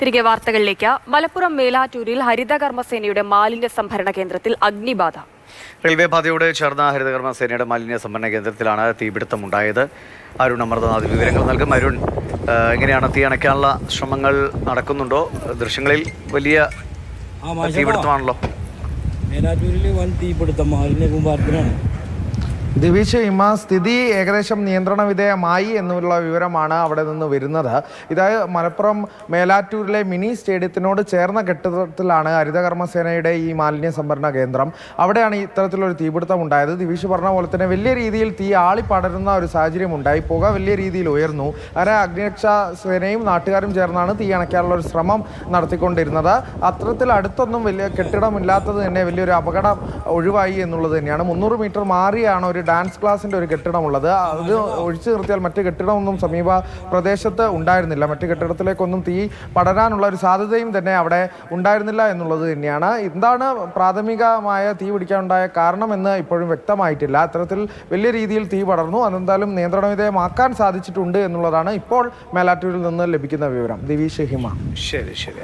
തിരികെ വാർത്തകളിലേക്ക്. മലപ്പുറം മേലാറ്റൂരിൽ ഹരിതകർമ്മസേനയുടെ മാലിന്യ സംഭരണ കേന്ദ്രത്തിൽ അഗ്നിബാധ. റെയിൽവേ പാതയോട് ചേർന്ന ഹരിതകർമ്മസേനയുടെ മാലിന്യ സംഭരണ കേന്ദ്രത്തിലാണ് തീപിടുത്തമുണ്ടായത്. അരുൺ അമൃതനാഥ് വിവരങ്ങൾ നൽകും. അരുൺ, എങ്ങനെയാണ് തീ അണയ്ക്കാനുള്ള ശ്രമങ്ങൾ നടക്കുന്നുണ്ടോ? ദൃശ്യങ്ങളിൽ വലിയ തീപിടുത്തമാണല്ലോ. മേലാറ്റൂരിൽ വൻ തീപിടുത്തം മാലിന്യ കൂമ്പാരത്തിനാണ്. ദിവിഷ്, സ്ഥിതി ഏകദേശം നിയന്ത്രണ വിധേയമായി എന്നുള്ള വിവരമാണ് അവിടെ നിന്ന് വരുന്നത്. ഇതായത് മലപ്പുറം മേലാറ്റൂരിലെ മിനി സ്റ്റേഡിയത്തിനോട് ചേർന്ന കെട്ടിടത്തിലാണ് ഹരിതകർമ്മസേനയുടെ ഈ മാലിന്യ സംഭരണ കേന്ദ്രം. അവിടെയാണ് ഇത്തരത്തിലൊരു തീപിടുത്തം ഉണ്ടായത്. ദിവിഷ് പറഞ്ഞ പോലെ തന്നെ വലിയ രീതിയിൽ തീ ആളിപ്പടരുന്ന ഒരു സാഹചര്യം ഉണ്ടായി. പുക വലിയ രീതിയിൽ ഉയർന്നു. അങ്ങനെ അഗ്നിരക്ഷാ സേനയും നാട്ടുകാരും ചേർന്നാണ് തീ അണയ്ക്കാനുള്ള ഒരു ശ്രമം നടത്തിക്കൊണ്ടിരുന്നത്. അത്തരത്തിൽ അടുത്തൊന്നും വലിയ കെട്ടിടമില്ലാത്തത് തന്നെ വലിയൊരു അപകടം ഒഴിവായി എന്നുള്ളത് തന്നെയാണ്. 300 മീറ്റർ മാറിയാണ് ഒരു ഡാൻസ് ക്ലാസിൻ്റെ ഒരു കെട്ടിടമുള്ളത്. അത് ഒഴിച്ചു നിർത്തിയാൽ മറ്റ് കെട്ടിടമൊന്നും സമീപ പ്രദേശത്ത് ഉണ്ടായിരുന്നില്ല. മറ്റ് കെട്ടിടത്തിലേക്കൊന്നും തീ പടരാനുള്ള ഒരു സാധ്യതയും തന്നെ അവിടെ ഉണ്ടായിരുന്നില്ല എന്നുള്ളത് തന്നെയാണ്. എന്താണ് പ്രാഥമികമായ തീ പിടിക്കാനുണ്ടായ കാരണമെന്ന് ഇപ്പോഴും വ്യക്തമായിട്ടില്ല. അത്തരത്തിൽ വലിയ രീതിയിൽ തീ പടർന്നു. അതെന്തായാലും നിയന്ത്രണ വിധേയമാക്കാൻ സാധിച്ചിട്ടുണ്ട് എന്നുള്ളതാണ് ഇപ്പോൾ മേലാറ്റൂരിൽ നിന്ന് ലഭിക്കുന്ന വിവരം. ദിവിഷ്, ഹിമ. ശരി.